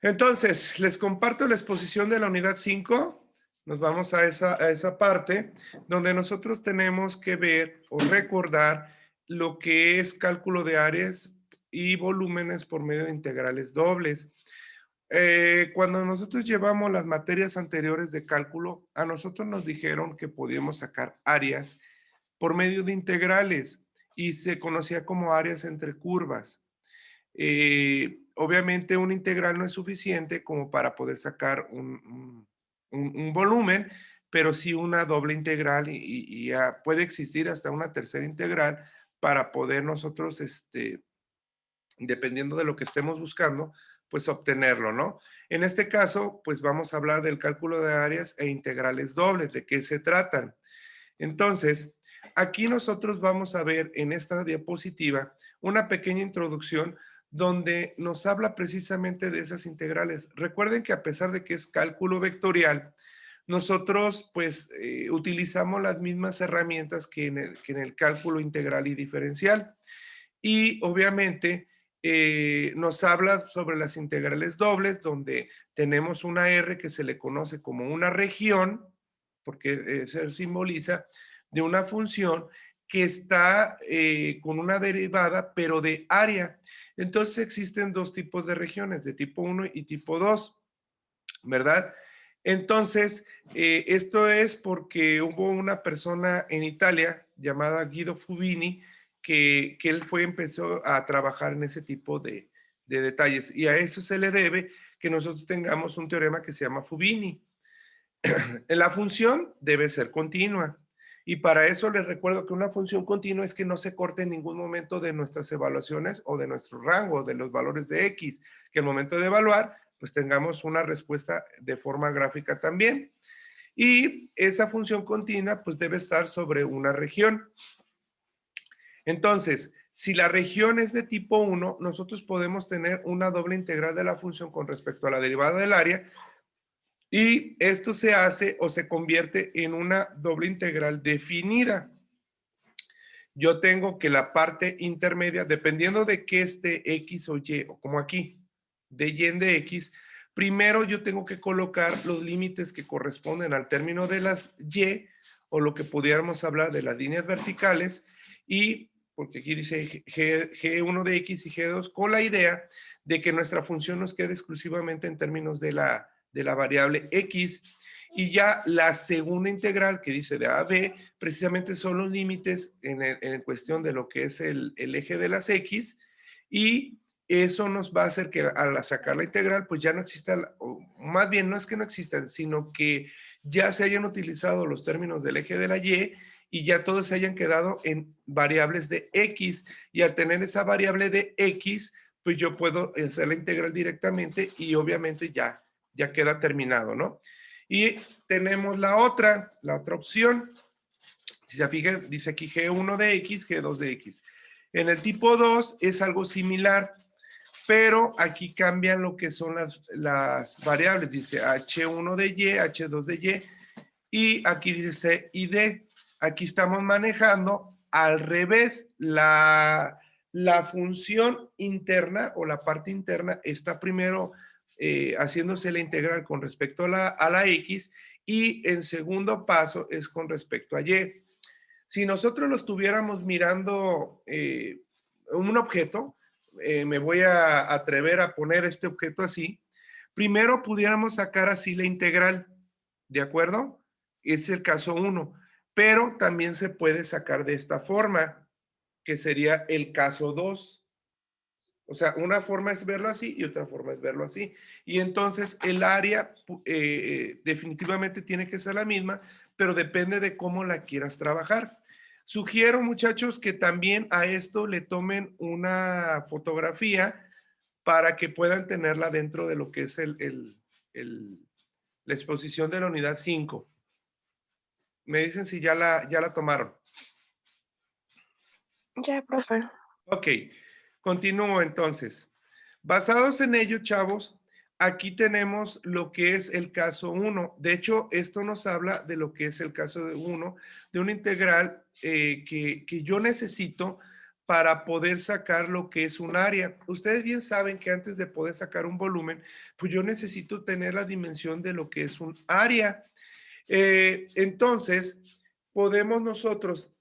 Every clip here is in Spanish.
Entonces, les comparto la exposición de la unidad 5. Nos vamos a esa parte donde nosotros tenemos que ver o recordar lo que es cálculo de áreas y volúmenes por medio de integrales dobles. Cuando nosotros llevamos las materias anteriores de cálculo, a nosotros nos dijeron que podíamos sacar áreas por medio de integrales y se conocía como áreas entre curvas. Obviamente un integral no es suficiente como para poder sacar un volumen, pero sí una doble integral y ya puede existir hasta una tercera integral para poder nosotros, dependiendo de lo que estemos buscando, pues obtenerlo, ¿no? En este caso, pues vamos a hablar del cálculo de áreas e integrales dobles, ¿de qué se tratan? Entonces, aquí nosotros vamos a ver en esta diapositiva una pequeña introducción donde nos habla precisamente de esas integrales. Recuerden que a pesar de que es cálculo vectorial, nosotros pues utilizamos las mismas herramientas que en el cálculo integral y diferencial. Y obviamente nos habla sobre las integrales dobles, donde tenemos una R que se le conoce como una región, porque se simboliza de una función que está con una derivada, pero de área. Entonces existen dos tipos de regiones, de tipo 1 y tipo 2, ¿verdad? Entonces, esto es porque hubo una persona en Italia llamada Guido Fubini que él empezó a trabajar en ese tipo de detalles y a eso se le debe que nosotros tengamos un teorema que se llama Fubini. La función debe ser continua. Y para eso les recuerdo que una función continua es que no se corte en ningún momento de nuestras evaluaciones o de nuestro rango, de los valores de X, que al momento de evaluar, pues tengamos una respuesta de forma gráfica también. Y esa función continua, pues debe estar sobre una región. Entonces, si la región es de tipo 1, nosotros podemos tener una doble integral de la función con respecto a la derivada del área, y esto se hace o se convierte en una doble integral definida. Yo tengo que la parte intermedia, dependiendo de qué esté X o Y, o como aquí, de Y en de X, primero yo tengo que colocar los límites que corresponden al término de las Y, o lo que pudiéramos hablar de las líneas verticales, y porque aquí dice G1 de X y G2, con la idea de que nuestra función nos quede exclusivamente en términos de la variable X, y ya la segunda integral que dice de A a B, precisamente son los límites en cuestión de lo que es el eje de las X, y eso nos va a hacer que al sacar la integral, pues ya no exista, o más bien no es que no existan, sino que ya se hayan utilizado los términos del eje de la y ya todos se hayan quedado en variables de X, y al tener esa variable de X, pues yo puedo hacer la integral directamente y obviamente ya queda terminado, ¿no? Y tenemos la otra opción. Si se fijan, dice aquí G1 de X, G2 de X. En el tipo 2 es algo similar, pero aquí cambian lo que son las variables. Dice H1 de Y, H2 de Y, y aquí dice ID. Aquí estamos manejando al revés. La función interna o la parte interna está primero haciéndose la integral con respecto a la X, y en segundo paso es con respecto a Y. Si nosotros lo estuviéramos mirando un objeto, me voy a atrever a poner este objeto así, primero pudiéramos sacar así la integral, ¿de acuerdo? Es el caso 1, pero también se puede sacar de esta forma, que sería el caso 2. O sea, una forma es verlo así y otra forma es verlo así. Y entonces el área definitivamente tiene que ser la misma, pero depende de cómo la quieras trabajar. Sugiero, muchachos, que también a esto le tomen una fotografía para que puedan tenerla dentro de lo que es el- la exposición de la unidad 5. Me dicen si ya la tomaron. Ya, profe. Ok, continúo entonces. Basados en ello, chavos, aquí tenemos lo que es el caso 1. De hecho, esto nos habla de lo que es el caso de 1, de una integral que yo necesito para poder sacar lo que es un área. Ustedes bien saben que antes de poder sacar un volumen, pues yo necesito tener la dimensión de lo que es un área. Entonces, podemos nosotros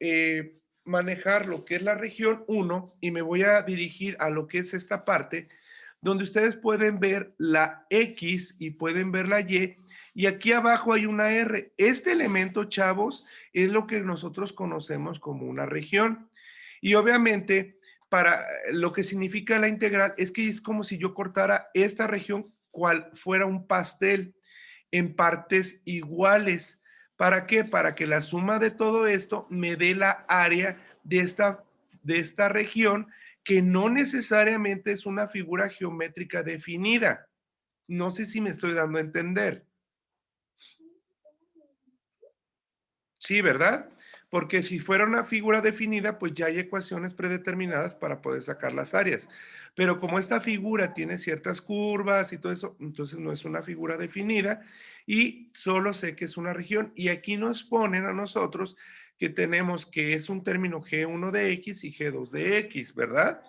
manejar lo que es la región 1 y me voy a dirigir a lo que es esta parte, donde ustedes pueden ver la X y pueden ver la Y, y aquí abajo hay una R. Este elemento, chavos, es lo que nosotros conocemos como una región. Y obviamente, para lo que significa la integral es que es como si yo cortara esta región cual fuera un pastel en partes iguales. ¿Para qué? Para que la suma de todo esto me dé la área de esta región, que no necesariamente es una figura geométrica definida. No sé si me estoy dando a entender. Sí, ¿verdad? Porque si fuera una figura definida, pues ya hay ecuaciones predeterminadas para poder sacar las áreas. Pero como esta figura tiene ciertas curvas y todo eso, entonces no es una figura definida y solo sé que es una región. Y aquí nos ponen a nosotros que tenemos que es un término G1 de X y G2 de X, ¿verdad?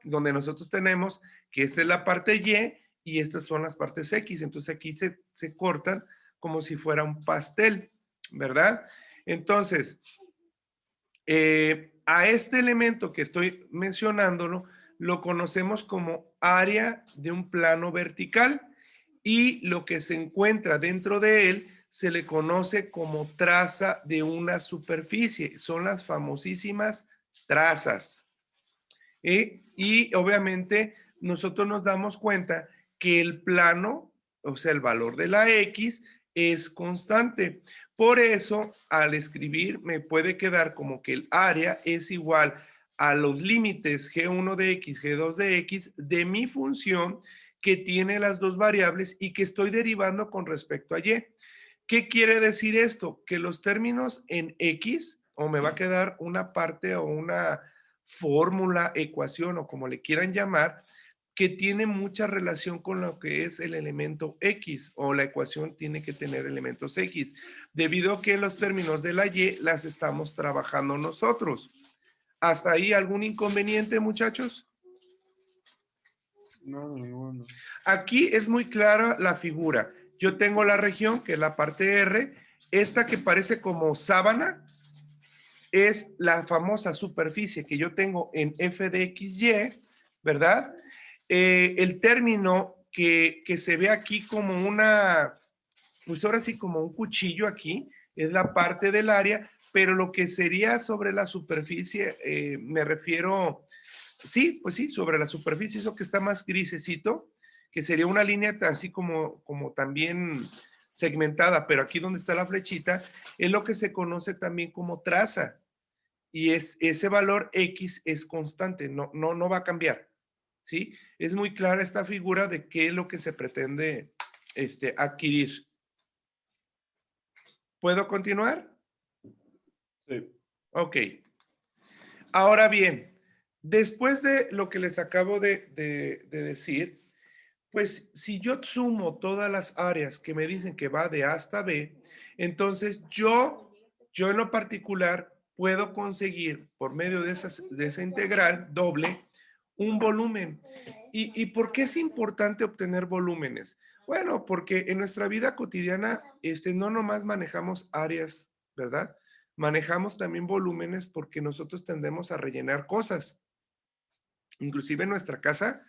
Donde nosotros tenemos que esta es la parte Y y estas son las partes X. Entonces aquí se cortan como si fuera un pastel, ¿verdad? Entonces, a este elemento que estoy mencionándolo, lo conocemos como área de un plano vertical y lo que se encuentra dentro de él se le conoce como traza de una superficie. Son las famosísimas trazas. Y obviamente nosotros nos damos cuenta que el plano, o sea, el valor de la X es constante. Por eso, al escribir, me puede quedar como que el área es igual a los límites G1 de X, G2 de X de mi función que tiene las dos variables y que estoy derivando con respecto a Y. ¿Qué quiere decir esto? Que los términos en X, o me va a quedar una parte o una fórmula, ecuación o como le quieran llamar, que tiene mucha relación con lo que es el elemento X o la ecuación tiene que tener elementos X, debido a que los términos de la Y las estamos trabajando nosotros. ¿Hasta ahí algún inconveniente, muchachos? No, ninguno. Aquí es muy clara la figura. Yo tengo la región, que es la parte R, esta que parece como sábana, es la famosa superficie que yo tengo en f de xy, ¿verdad? El término que se ve aquí como una, pues ahora sí como un cuchillo aquí, es la parte del área, pero lo que sería sobre la superficie, me refiero, sí, pues sí, sobre la superficie, eso que está más grisecito, que sería una línea así como también segmentada, pero aquí donde está la flechita, es lo que se conoce también como traza y ese valor X es constante, no va a cambiar, ¿sí? Es muy clara esta figura de qué es lo que se pretende adquirir. ¿Puedo continuar? Sí. Ok. Ahora bien, después de lo que les acabo de decir, pues si yo sumo todas las áreas que me dicen que va de A hasta B, entonces yo en lo particular puedo conseguir por medio de esa integral doble un volumen. ¿Y por qué es importante obtener volúmenes? Bueno, porque en nuestra vida cotidiana no nomás manejamos áreas, ¿verdad? Manejamos también volúmenes porque nosotros tendemos a rellenar cosas. Inclusive en nuestra casa,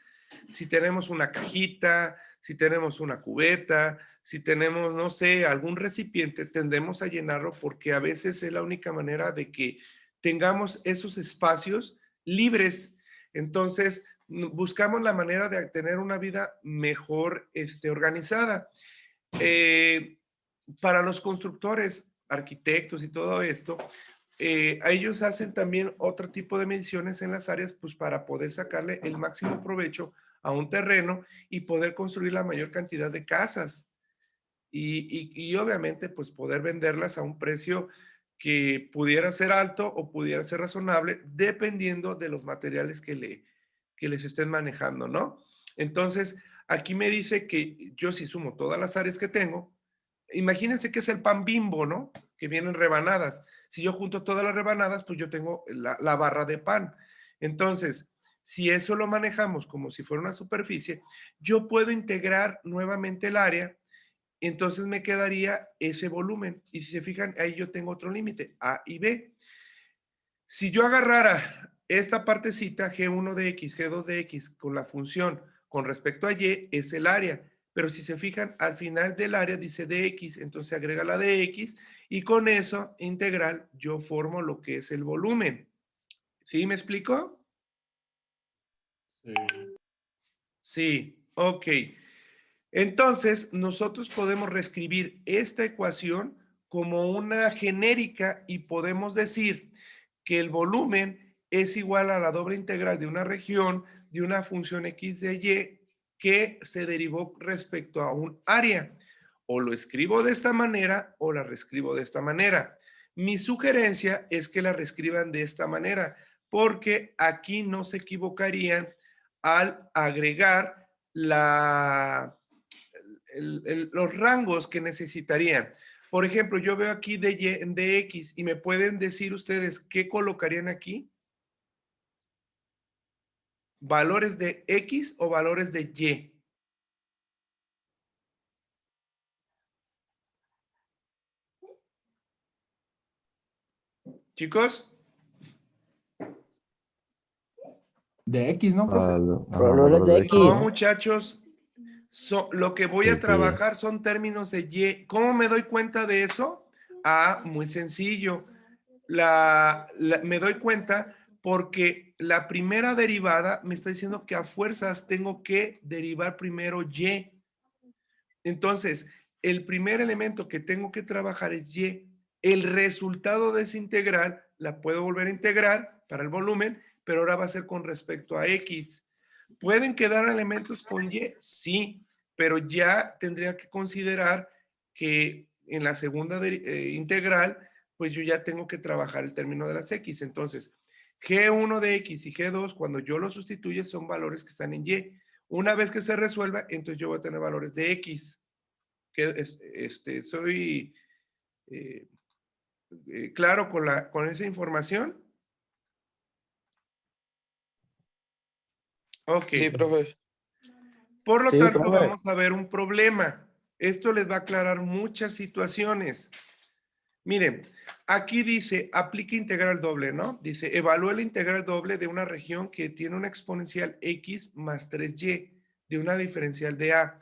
si tenemos una cajita, si tenemos una cubeta, si tenemos, no sé, algún recipiente, tendemos a llenarlo porque a veces es la única manera de que tengamos esos espacios libres. Entonces, buscamos la manera de tener una vida mejor organizada. Eh, para los constructores, arquitectos y todo esto, ellos hacen también otro tipo de mediciones en las áreas, pues para poder sacarle el máximo provecho a un terreno y poder construir la mayor cantidad de casas. Y obviamente, pues poder venderlas a un precio que pudiera ser alto o pudiera ser razonable, dependiendo de los materiales que les estén manejando, ¿no? Entonces, aquí me dice que yo si sumo todas las áreas que tengo, imagínense que es el pan Bimbo, ¿no? Que vienen rebanadas. Si yo junto todas las rebanadas, pues yo tengo la barra de pan. Entonces, si eso lo manejamos como si fuera una superficie, yo puedo integrar nuevamente el área, entonces me quedaría ese volumen. Y si se fijan, ahí yo tengo otro límite, A y B. Si yo agarrara esta partecita G1 de X, G2 de X con la función con respecto a Y, es el área. Pero si se fijan, al final del área dice dx, entonces agrega la dx y con eso integral yo formo lo que es el volumen. ¿Sí me explico? Sí. Sí, ok. Entonces, nosotros podemos reescribir esta ecuación como una genérica y podemos decir que el volumen es igual a la doble integral de una región de una función x de y que se derivó respecto a un área. O lo escribo de esta manera o la reescribo de esta manera. Mi sugerencia es que la reescriban de esta manera, porque aquí no se equivocarían al agregar los rangos que necesitarían. Por ejemplo, yo veo aquí de Y, de X y me pueden decir ustedes qué colocarían aquí. ¿Valores de X o valores de Y? Chicos, De X, ¿no, profe? Valores de X. no, muchachos. Lo que voy a De Y. trabajar son términos de Y. ¿Cómo me doy cuenta de eso? Ah, muy sencillo. Me doy cuenta porque la primera derivada me está diciendo que a fuerzas tengo que derivar primero Y. Entonces, el primer elemento que tengo que trabajar es Y. El resultado de esa integral la puedo volver a integrar para el volumen, pero ahora va a ser con respecto a X. ¿Pueden quedar elementos con Y? Sí, pero ya tendría que considerar que en la segunda integral, pues yo ya tengo que trabajar el término de las X. Entonces, G1 de X y G2, cuando yo lo sustituye, son valores que están en Y. Una vez que se resuelva, entonces yo voy a tener valores de X. Soy eh, claro con esa información. Ok. Sí, profe. Por lo Sí, tanto, profe. vamos a ver un problema. Esto les va a aclarar muchas situaciones. Miren, aquí dice, aplica integral doble, ¿no? Dice, evalúa la integral doble de una región que tiene una exponencial x más 3y de una diferencial de a.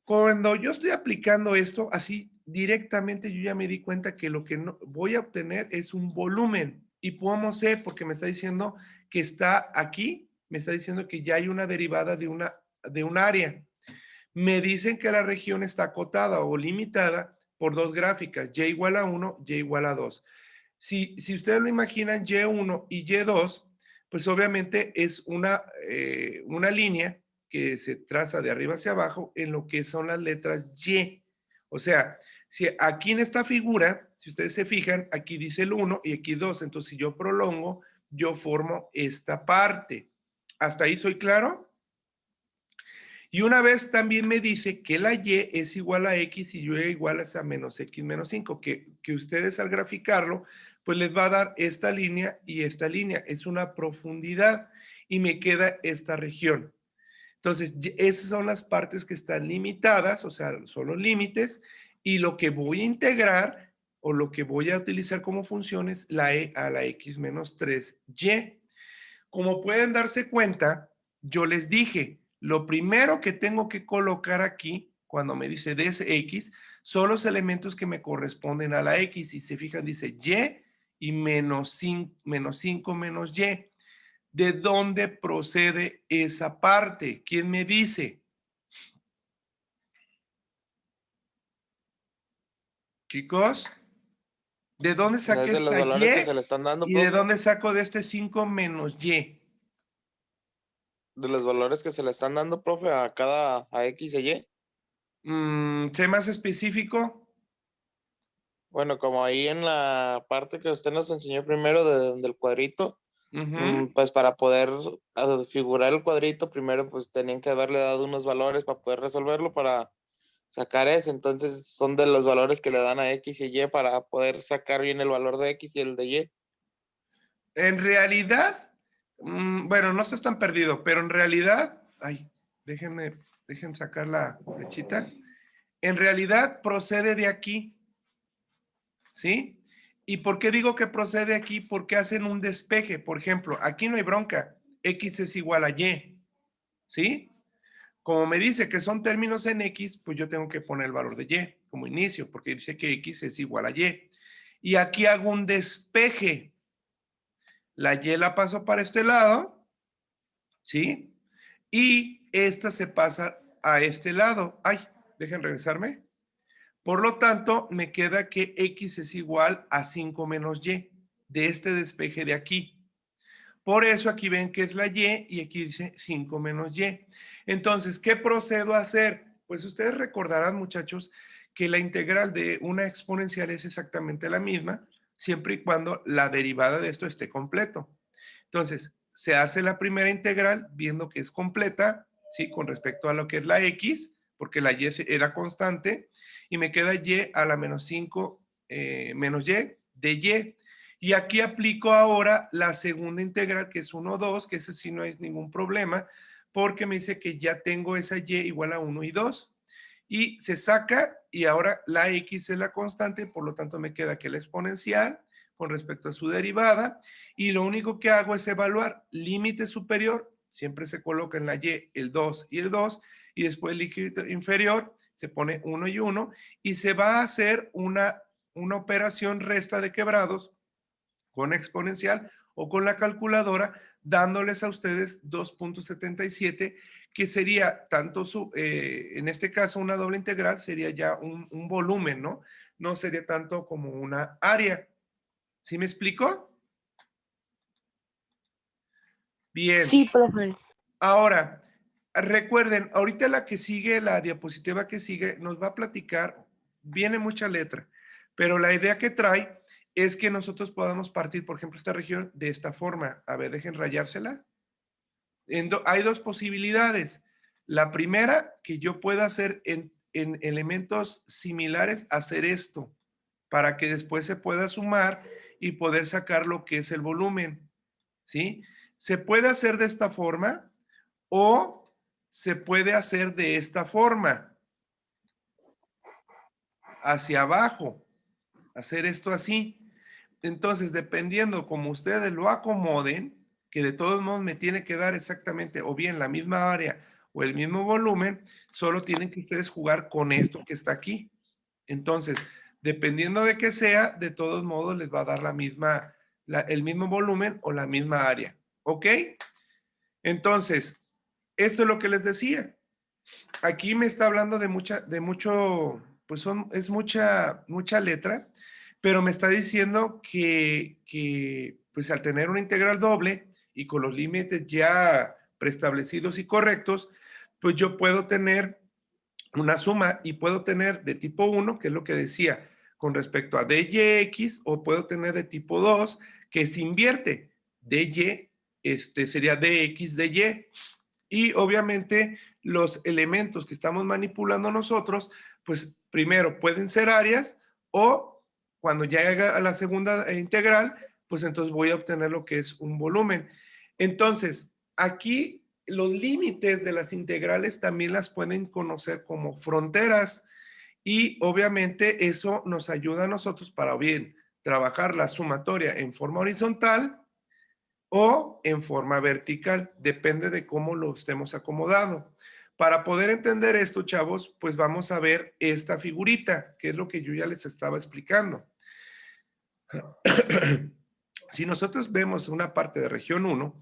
Cuando yo estoy aplicando esto, así directamente yo ya me di cuenta que lo que no, voy a obtener es un volumen. ¿Y cómo sé? Porque me está diciendo que está aquí, me está diciendo que ya hay una derivada de un área. Me dicen que la región está acotada o limitada por dos gráficas, y igual a 1, y igual a 2. Si ustedes lo imaginan, y1 y y2, pues obviamente es una línea que se traza de arriba hacia abajo en lo que son las letras Y. O sea, si aquí en esta figura, si ustedes se fijan, aquí dice el 1 y aquí 2. Entonces, si yo prolongo, yo formo esta parte. ¿Hasta ahí soy claro? Y una vez también me dice que la Y es igual a X y Y igual a menos X menos 5, que ustedes al graficarlo, pues les va a dar esta línea y esta línea. Es una profundidad y me queda esta región. Entonces, esas son las partes que están limitadas, o sea, son los límites, y lo que voy a integrar o lo que voy a utilizar como función es la E a la X menos 3Y. Como pueden darse cuenta, yo les dije, lo primero que tengo que colocar aquí, cuando me dice dx, son los elementos que me corresponden a la x. Y se fijan, dice y menos 5 menos y. ¿De dónde procede esa parte? ¿Quién me dice? Chicos, ¿de dónde ¿No saqué es de los esta valores que y? se le están dando, ¿Y de profe? dónde saco de este 5 menos y? De los valores que se le están dando, profe, a X y Y. ¿Sé más específico? Bueno, como ahí en la parte que usted nos enseñó primero del cuadrito, Ujú. pues para poder figurar el cuadrito, primero pues tenían que haberle dado unos valores para poder resolverlo, para sacar eso. Entonces son de los valores que le dan a X y Y para poder sacar bien el valor de X y el de Y. En realidad, Bueno, no estás tan perdido, pero en realidad, ay, déjenme sacar la flechita. En realidad procede de aquí, ¿sí? ¿Y por qué digo que procede aquí? Porque hacen un despeje. Por ejemplo, aquí no hay bronca. X es igual a Y, ¿sí? Como me dice que son términos en X, pues yo tengo que poner el valor de Y como inicio, porque dice que X es igual a Y. Y aquí hago un despeje. La Y la paso para este lado, ¿sí? Y esta se pasa a este lado. Ay, dejen regresarme. Por lo tanto, me queda que X es igual a 5 menos Y de este despeje de aquí. Por eso aquí ven que es la Y aquí dice 5 menos Y. Entonces, ¿qué procedo a hacer? Pues ustedes recordarán, muchachos, que la integral de una exponencial es exactamente la misma, siempre y cuando la derivada de esto esté completo. Entonces, se hace la primera integral viendo que es completa, ¿sí? Con respecto a lo que es la X, porque la Y era constante, y me queda Y a la menos 5 menos Y de Y. Y aquí aplico ahora la segunda integral, que es 1, 2, que ese sí no es ningún problema, porque me dice que ya tengo esa Y igual a 1 y 2. Y se saca, y ahora la X es la constante, por lo tanto me queda que la exponencial con respecto a su derivada, y lo único que hago es evaluar límite superior, siempre se coloca en la Y el 2 y el 2, y después el límite inferior se pone 1 y 1, y se va a hacer una operación resta de quebrados con exponencial o con la calculadora, dándoles a ustedes 2.77, que sería tanto en este caso una doble integral, sería ya un volumen, ¿no? No sería tanto como una área. ¿Sí me explico? Bien. Sí, profe. Ahora, recuerden, ahorita la que sigue, la diapositiva que sigue, nos va a platicar, viene mucha letra, pero la idea que trae es que nosotros podamos partir, por ejemplo, esta región de esta forma. A ver, dejen rayársela. Hay dos posibilidades. La primera, que yo pueda hacer en elementos similares, hacer esto, para que después se pueda sumar y poder sacar lo que es el volumen, ¿sí? Se puede hacer de esta forma o se puede hacer de esta forma, hacia abajo, hacer esto así. Entonces, dependiendo como ustedes lo acomoden, que de todos modos me tiene que dar exactamente o bien la misma área o el mismo volumen, solo tienen que ustedes jugar con esto que está aquí. Entonces, dependiendo de qué sea, de todos modos les va a dar el mismo volumen o la misma área. ¿Ok? Entonces, esto es lo que les decía. Aquí me está hablando de mucho, pues es mucha letra, pero me está diciendo que pues al tener una integral doble y con los límites ya preestablecidos y correctos, pues yo puedo tener una suma y puedo tener de tipo 1, que es lo que decía, con respecto a DYX, o puedo tener de tipo 2, que se invierte. DY, sería DX, DY. Y obviamente los elementos que estamos manipulando nosotros, pues primero pueden ser áreas o cuando ya haga a la segunda integral, pues entonces voy a obtener lo que es un volumen. Entonces, aquí los límites de las integrales también las pueden conocer como fronteras y obviamente eso nos ayuda a nosotros para bien trabajar la sumatoria en forma horizontal o en forma vertical, depende de cómo lo estemos acomodando. Para poder entender esto, chavos, pues vamos a ver esta figurita, que es lo que yo ya les estaba explicando. Si nosotros vemos una parte de región 1,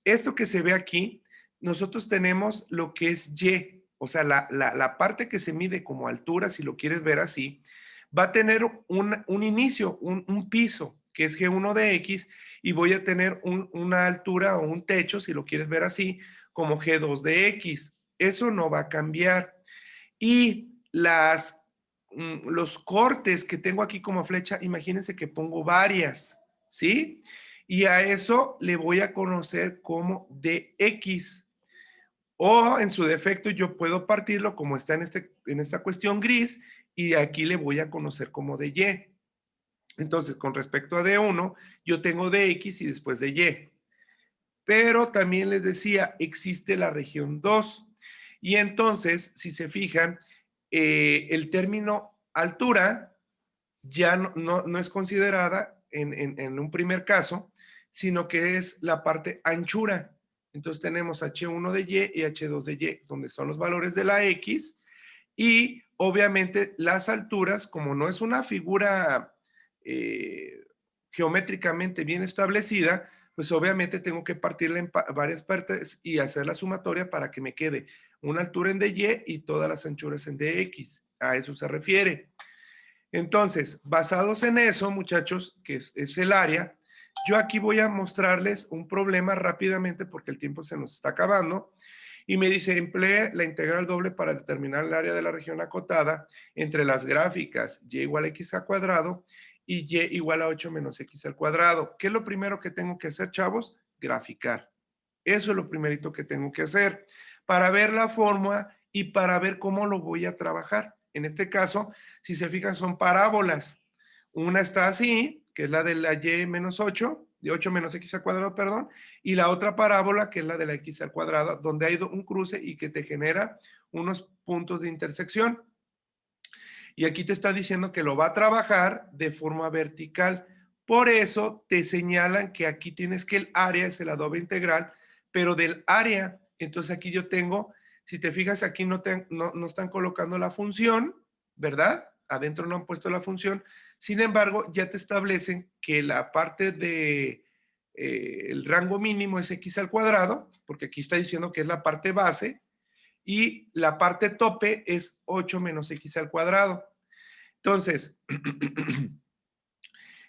esto que se ve aquí, nosotros tenemos lo que es Y, o sea, la parte que se mide como altura, si lo quieres ver así, va a tener un inicio, un piso, que es G1 de X, y voy a tener una altura o un techo, si lo quieres ver así, como G2 de X. Eso no va a cambiar. Y los cortes que tengo aquí como flecha, imagínense que pongo varias, ¿sí? Y a eso le voy a conocer como dx. O en su defecto yo puedo partirlo como está en esta cuestión gris y aquí le voy a conocer como dy. Entonces, con respecto a D1, yo tengo dx y después de y. pero también les decía, existe la región 2. Y entonces, si se fijan, el término altura ya no es considerada en un primer caso, sino que es la parte anchura. Entonces tenemos H1 de Y y H2 de Y, donde son los valores de la X, y obviamente las alturas, como no es una figura geométricamente bien establecida, pues obviamente tengo que partirla en varias partes y hacer la sumatoria para que me quede una altura en dy y todas las anchuras en dx. A eso se refiere. Entonces, basados en eso, muchachos, que es el área, yo aquí voy a mostrarles un problema rápidamente porque el tiempo se nos está acabando. Y me dice, emplee la integral doble para determinar el área de la región acotada entre las gráficas y igual a x al cuadrado y y igual a 8 menos x al cuadrado. ¿Qué es lo primero que tengo que hacer, chavos? Graficar. Eso es lo primerito que tengo que hacer para ver la forma y para ver cómo lo voy a trabajar. En este caso, si se fijan, son parábolas. Una está así, que es la de la y menos 8, de 8 menos x al cuadrado, perdón, y la otra parábola, que es la de la x al cuadrado, donde hay un cruce y que te genera unos puntos de intersección. Y aquí te está diciendo que lo va a trabajar de forma vertical. Por eso te señalan que aquí tienes que el área es la doble integral, pero del área. Entonces aquí yo tengo, si te fijas, aquí no están colocando la función, ¿verdad? Adentro no han puesto la función. Sin embargo, ya te establecen que la parte de el rango mínimo es x al cuadrado, porque aquí está diciendo que es la parte base, y la parte tope es 8 menos x al cuadrado. Entonces,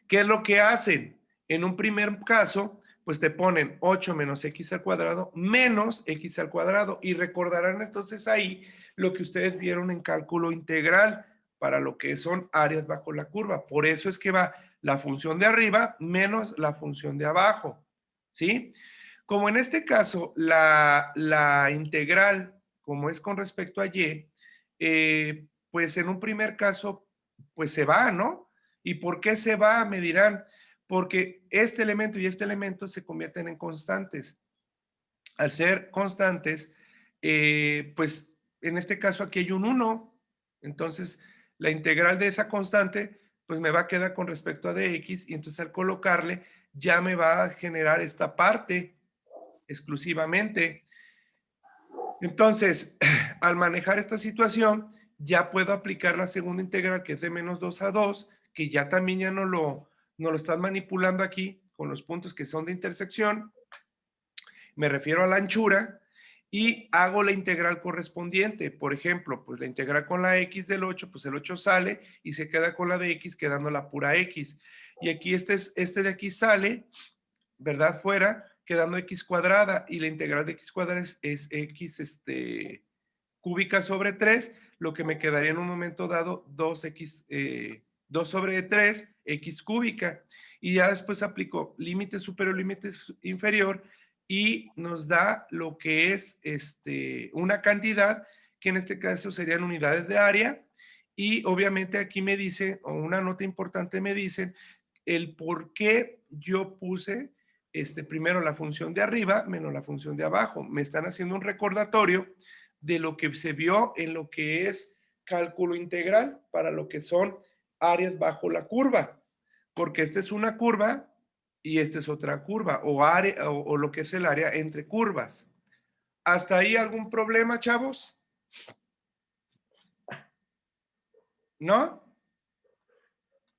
¿qué es lo que hacen? En un primer caso, pues te ponen 8 menos x al cuadrado menos x al cuadrado. Y recordarán entonces ahí lo que ustedes vieron en cálculo integral para lo que son áreas bajo la curva. Por eso es que va la función de arriba menos la función de abajo. ¿Sí? Como en este caso la integral, como es con respecto a y, pues en un primer caso, pues se va, ¿no? ¿Y por qué se va? Me dirán, porque este elemento y este elemento se convierten en constantes. Al ser constantes, pues en este caso aquí hay un 1, entonces la integral de esa constante, pues me va a quedar con respecto a dx, y entonces al colocarle ya me va a generar esta parte exclusivamente. Entonces, al manejar esta situación, ya puedo aplicar la segunda integral, que es de menos 2 a 2, que ya también ya no lo están manipulando aquí con los puntos que son de intersección. Me refiero a la anchura y hago la integral correspondiente. Por ejemplo, pues la integral con la x del 8, pues el 8 sale y se queda con la de x, quedando la pura x. Y aquí este de aquí sale, ¿verdad? Fuera, quedando x cuadrada, y la integral de x cuadrada es x cúbica sobre 3, lo que me quedaría en un momento dado 2x, 2 sobre 3, x cúbica. Y ya después aplico límite superior, límite inferior, y nos da lo que es una cantidad, que en este caso serían unidades de área, y obviamente aquí me dice, o una nota importante me dicen, el por qué yo puse primero la función de arriba menos la función de abajo. Me están haciendo un recordatorio de lo que se vio en lo que es cálculo integral para lo que son áreas bajo la curva, porque esta es una curva y esta es otra curva, o, área, o lo que es el área entre curvas. ¿Hasta ahí algún problema, chavos? ¿No?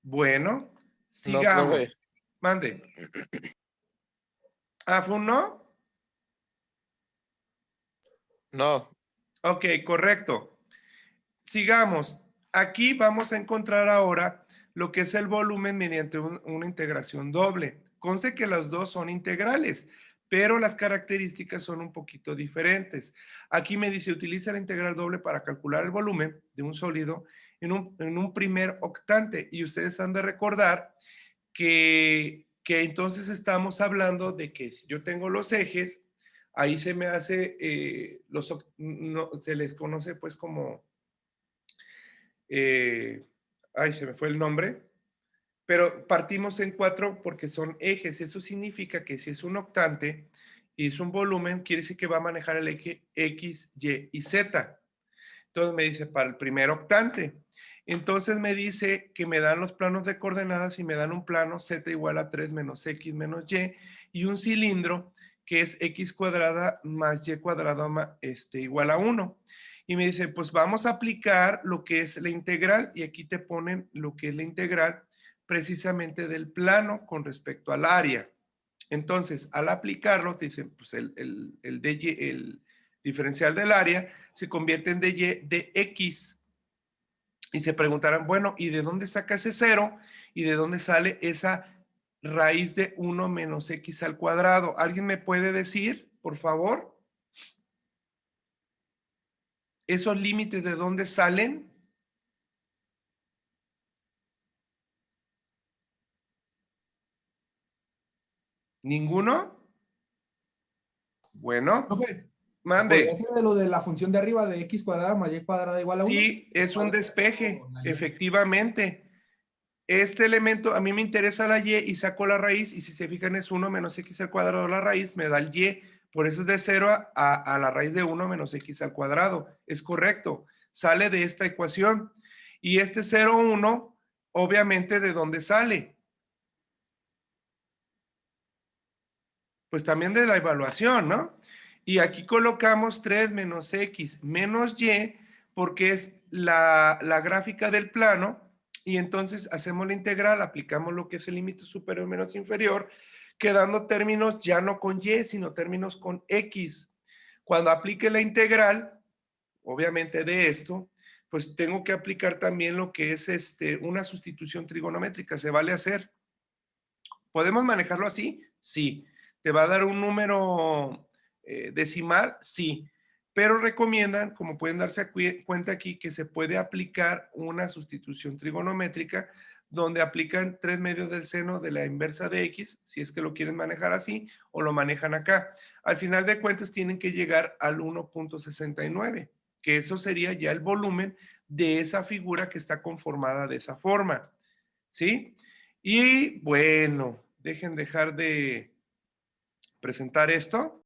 Bueno, No, sigamos. profe. Mande. ¿Ah, fue un no? No. Ok, correcto. Sigamos. Aquí vamos a encontrar ahora lo que es el volumen mediante una integración doble. Conste que los dos son integrales, pero las características son un poquito diferentes. Aquí me dice, utiliza la integral doble para calcular el volumen de un sólido en un primer octante. Y ustedes han de recordar que entonces estamos hablando de que si yo tengo los ejes, ahí se me hace, se les conoce pues como ay, se me fue el nombre, pero partimos en 4 porque son ejes. Eso significa que si es un octante y es un volumen, quiere decir que va a manejar el eje X, Y y Z. Entonces me dice para el primer octante. Entonces me dice que me dan los planos de coordenadas y me dan un plano Z igual a 3 menos X menos Y un cilindro que es X cuadrada más Y cuadrada igual a 1. Y me dice, pues vamos a aplicar lo que es la integral y aquí te ponen lo que es la integral precisamente del plano con respecto al área. Entonces, al aplicarlo, te dicen, pues el diferencial del área se convierte en dy de x. Y se preguntarán, bueno, ¿y de dónde saca ese 0? ¿Y de dónde sale esa raíz de 1 menos x al cuadrado? ¿Alguien me puede decir, por favor? ¿Esos límites de dónde salen? ¿Ninguno? Bueno, Profe, mande. ¿podría ser de lo de la función de arriba de x cuadrada más y cuadrada igual a 1? Sí, es un despeje, efectivamente. Este elemento, a mí me interesa la y y saco la raíz, y si se fijan es 1 menos x al cuadrado la raíz, me da el y, por eso es de 0 a la raíz de 1 menos x al cuadrado. Es correcto, sale de esta ecuación. Y este 0, 1, obviamente, ¿de dónde sale? Pues también de la evaluación, ¿no? Y aquí colocamos 3 menos x menos y, porque es la gráfica del plano, y entonces hacemos la integral, aplicamos lo que es el límite superior menos inferior, quedando términos ya no con y, sino términos con x. Cuando aplique la integral, obviamente de esto, pues tengo que aplicar también lo que es una sustitución trigonométrica. ¿Se vale hacer? ¿Podemos manejarlo así? Sí. ¿Te va a dar un número decimal? Sí. Pero recomiendan, como pueden darse cuenta aquí, que se puede aplicar una sustitución trigonométrica donde aplican 3 medios del seno de la inversa de x, si es que lo quieren manejar así, o lo manejan acá. Al final de cuentas tienen que llegar al 1.69, que eso sería ya el volumen de esa figura que está conformada de esa forma. ¿Sí? Y bueno, dejar de presentar esto.